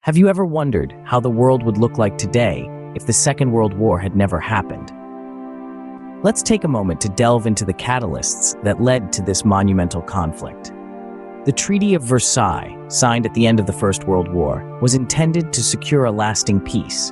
Have you ever wondered how the world would look like today if the Second World War had never happened? Let's take a moment to delve into the catalysts that led to this monumental conflict. The Treaty of Versailles, signed at the end of the First World War, was intended to secure a lasting peace.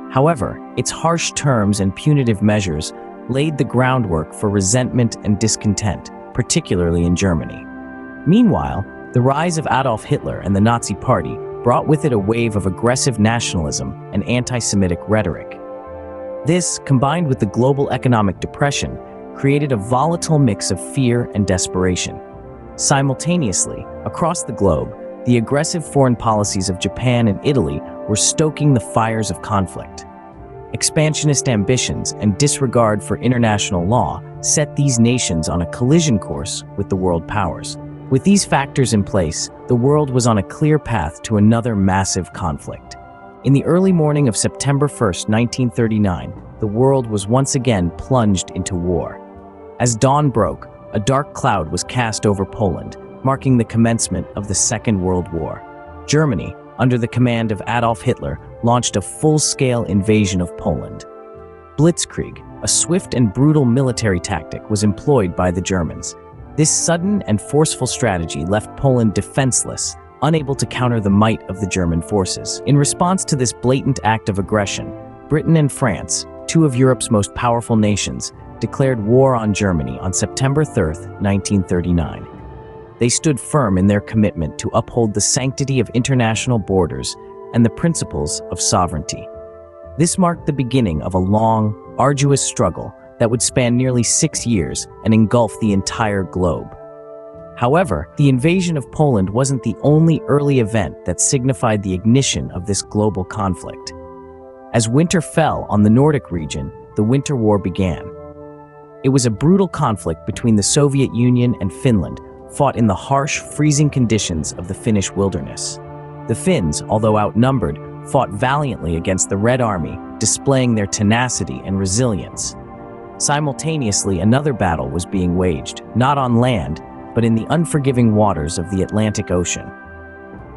However, its harsh terms and punitive measures laid the groundwork for resentment and discontent, particularly in Germany. Meanwhile, the rise of Adolf Hitler and the Nazi Party brought with it a wave of aggressive nationalism and anti-Semitic rhetoric. This, combined with the global economic depression, created a volatile mix of fear and desperation. Simultaneously, across the globe, the aggressive foreign policies of Japan and Italy were stoking the fires of conflict. Expansionist ambitions and disregard for international law set these nations on a collision course with the world powers. With these factors in place, the world was on a clear path to another massive conflict. In the early morning of September 1, 1939, the world was once again plunged into war. As dawn broke, a dark cloud was cast over Poland, marking the commencement of the Second World War. Germany, under the command of Adolf Hitler, launched a full-scale invasion of Poland. Blitzkrieg, a swift and brutal military tactic, was employed by the Germans. This sudden and forceful strategy left Poland defenseless, unable to counter the might of the German forces. In response to this blatant act of aggression, Britain and France, two of Europe's most powerful nations, declared war on Germany on September 3, 1939. They stood firm in their commitment to uphold the sanctity of international borders and the principles of sovereignty. This marked the beginning of a long, arduous struggle that would span nearly 6 years and engulf the entire globe. However, the invasion of Poland wasn't the only early event that signified the ignition of this global conflict. As winter fell on the Nordic region, the Winter War began. It was a brutal conflict between the Soviet Union and Finland, fought in the harsh, freezing conditions of the Finnish wilderness. The Finns, although outnumbered, fought valiantly against the Red Army, displaying their tenacity and resilience. Simultaneously, another battle was being waged, not on land, but in the unforgiving waters of the Atlantic Ocean.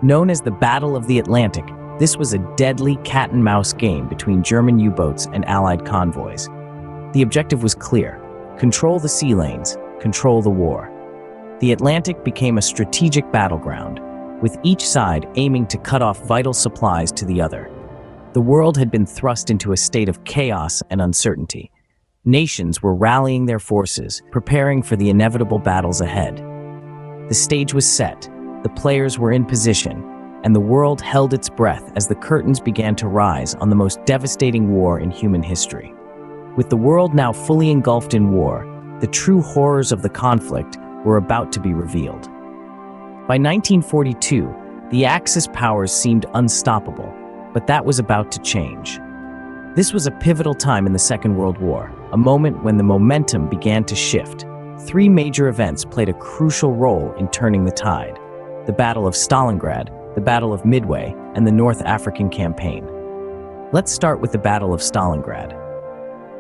Known as the Battle of the Atlantic, this was a deadly cat-and-mouse game between German U-boats and Allied convoys. The objective was clear: control the sea lanes, control the war. The Atlantic became a strategic battleground, with each side aiming to cut off vital supplies to the other. The world had been thrust into a state of chaos and uncertainty. Nations were rallying their forces, preparing for the inevitable battles ahead. The stage was set, the players were in position, and the world held its breath as the curtains began to rise on the most devastating war in human history. With the world now fully engulfed in war, the true horrors of the conflict were about to be revealed. By 1942, the Axis powers seemed unstoppable, but that was about to change. This was a pivotal time in the Second World War, a moment when the momentum began to shift. 3 major events played a crucial role in turning the tide: the Battle of Stalingrad, the Battle of Midway, and the North African Campaign. Let's start with the Battle of Stalingrad.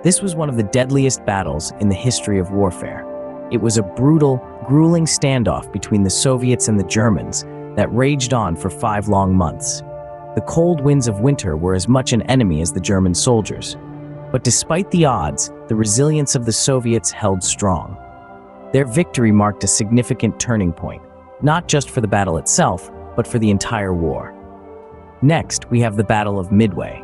This was one of the deadliest battles in the history of warfare. It was a brutal, grueling standoff between the Soviets and the Germans that raged on for 5 long months. The cold winds of winter were as much an enemy as the German soldiers. But despite the odds, the resilience of the Soviets held strong. Their victory marked a significant turning point, not just for the battle itself, but for the entire war. Next, we have the Battle of Midway.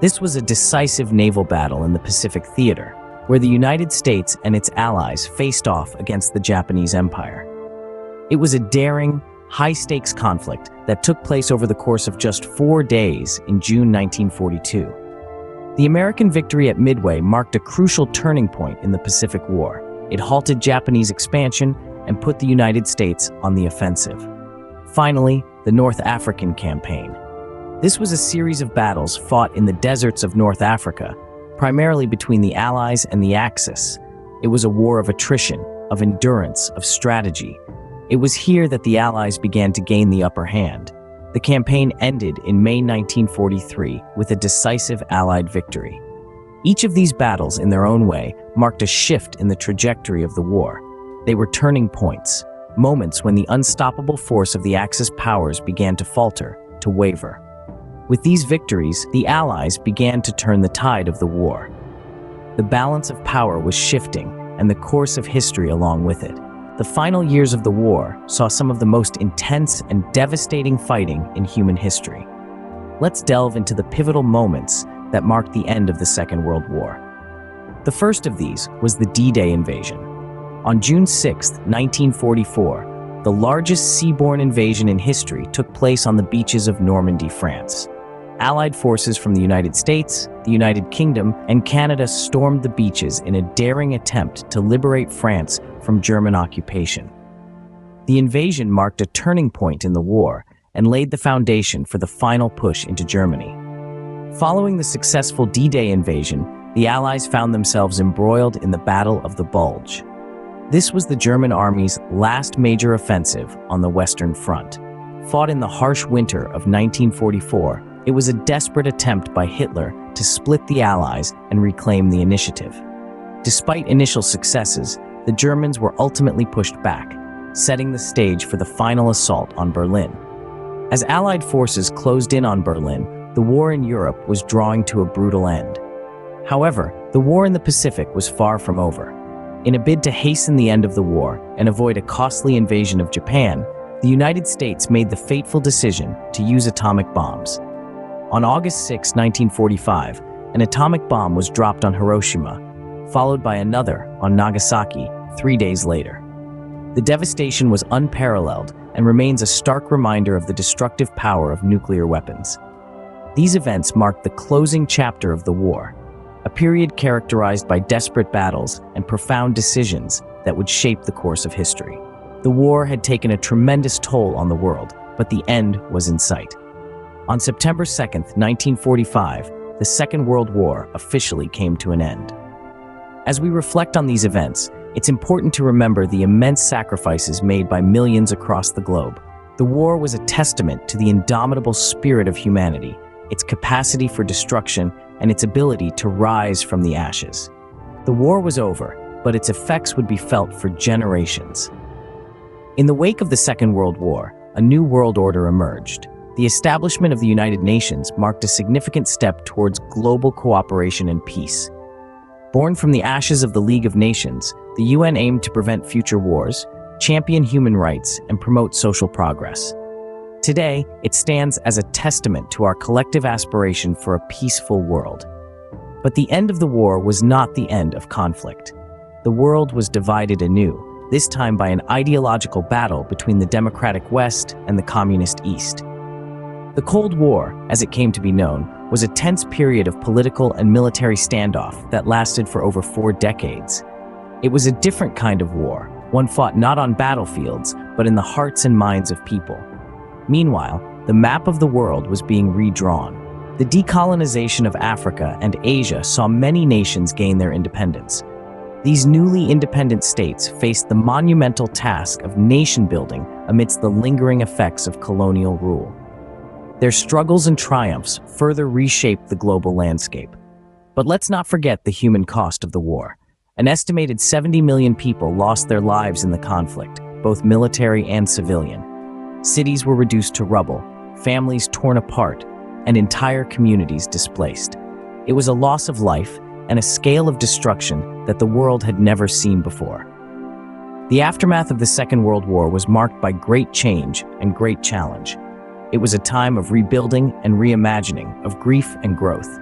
This was a decisive naval battle in the Pacific Theater, where the United States and its allies faced off against the Japanese Empire. It was a daring, high-stakes conflict that took place over the course of just 4 days in June 1942. The American victory at Midway marked a crucial turning point in the Pacific War. It halted Japanese expansion and put the United States on the offensive. Finally, the North African Campaign. This was a series of battles fought in the deserts of North Africa, primarily between the Allies and the Axis. It was a war of attrition, of endurance, of strategy. It was here that the Allies began to gain the upper hand. The campaign ended in May 1943 with a decisive Allied victory. Each of these battles, in their own way, marked a shift in the trajectory of the war. They were turning points, moments when the unstoppable force of the Axis powers began to falter, to waver. With these victories, the Allies began to turn the tide of the war. The balance of power was shifting, and the course of history along with it. The final years of the war saw some of the most intense and devastating fighting in human history. Let's delve into the pivotal moments that marked the end of the Second World War. The first of these was the D-Day invasion. On June 6, 1944, the largest seaborne invasion in history took place on the beaches of Normandy, France. Allied forces from the United States, the United Kingdom, and Canada stormed the beaches in a daring attempt to liberate France from German occupation. The invasion marked a turning point in the war and laid the foundation for the final push into Germany. Following the successful D-Day invasion, the Allies found themselves embroiled in the Battle of the Bulge. This was the German army's last major offensive on the Western Front. Fought in the harsh winter of 1944, it was a desperate attempt by Hitler to split the Allies and reclaim the initiative. Despite initial successes, the Germans were ultimately pushed back, setting the stage for the final assault on Berlin. As Allied forces closed in on Berlin, the war in Europe was drawing to a brutal end. However, the war in the Pacific was far from over. In a bid to hasten the end of the war and avoid a costly invasion of Japan, the United States made the fateful decision to use atomic bombs. On August 6, 1945, an atomic bomb was dropped on Hiroshima, followed by another on Nagasaki 3 days later. The devastation was unparalleled and remains a stark reminder of the destructive power of nuclear weapons. These events marked the closing chapter of the war, a period characterized by desperate battles and profound decisions that would shape the course of history. The war had taken a tremendous toll on the world, but the end was in sight. On September 2, 1945, the Second World War officially came to an end. As we reflect on these events, it's important to remember the immense sacrifices made by millions across the globe. The war was a testament to the indomitable spirit of humanity, its capacity for destruction, and its ability to rise from the ashes. The war was over, but its effects would be felt for generations. In the wake of the Second World War, a new world order emerged. The establishment of the United Nations marked a significant step towards global cooperation and peace. Born from the ashes of the League of Nations, the UN aimed to prevent future wars, champion human rights, and promote social progress. Today, it stands as a testament to our collective aspiration for a peaceful world. But the end of the war was not the end of conflict. The world was divided anew, this time by an ideological battle between the democratic West and the communist East. The Cold War, as it came to be known, was a tense period of political and military standoff that lasted for over 4 decades. It was a different kind of war, one fought not on battlefields, but in the hearts and minds of people. Meanwhile, the map of the world was being redrawn. The decolonization of Africa and Asia saw many nations gain their independence. These newly independent states faced the monumental task of nation-building amidst the lingering effects of colonial rule. Their struggles and triumphs further reshaped the global landscape. But let's not forget the human cost of the war. An estimated 70 million people lost their lives in the conflict, both military and civilian. Cities were reduced to rubble, families torn apart, and entire communities displaced. It was a loss of life and a scale of destruction that the world had never seen before. The aftermath of the Second World War was marked by great change and great challenge. It was a time of rebuilding and reimagining, of grief and growth.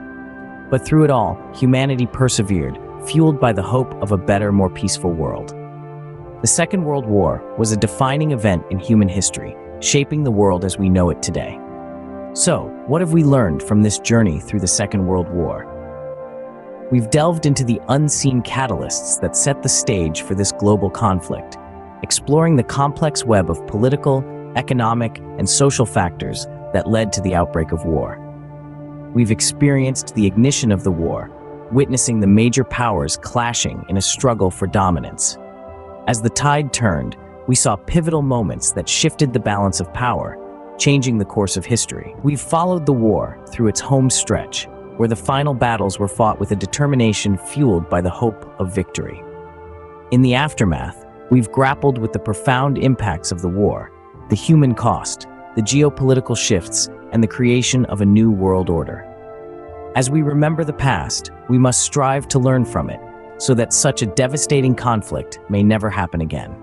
But through it all, humanity persevered, fueled by the hope of a better, more peaceful world. The Second World War was a defining event in human history, shaping the world as we know it today. So, what have we learned from this journey through the Second World War? We've delved into the unseen catalysts that set the stage for this global conflict, exploring the complex web of political, economic, and social factors that led to the outbreak of war. We've experienced the ignition of the war, witnessing the major powers clashing in a struggle for dominance. As the tide turned, we saw pivotal moments that shifted the balance of power, changing the course of history. We've followed the war through its home stretch, where the final battles were fought with a determination fueled by the hope of victory. In the aftermath, we've grappled with the profound impacts of the war, the human cost, the geopolitical shifts, and the creation of a new world order. As we remember the past, we must strive to learn from it, so that such a devastating conflict may never happen again.